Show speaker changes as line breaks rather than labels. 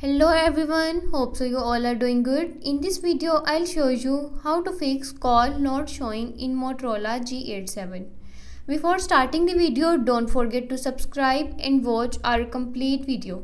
Hello everyone, hope so you all are doing good. In this video I'll show you how to fix call not showing in Motorola G87. Before starting the video, don't forget to subscribe and watch our complete video.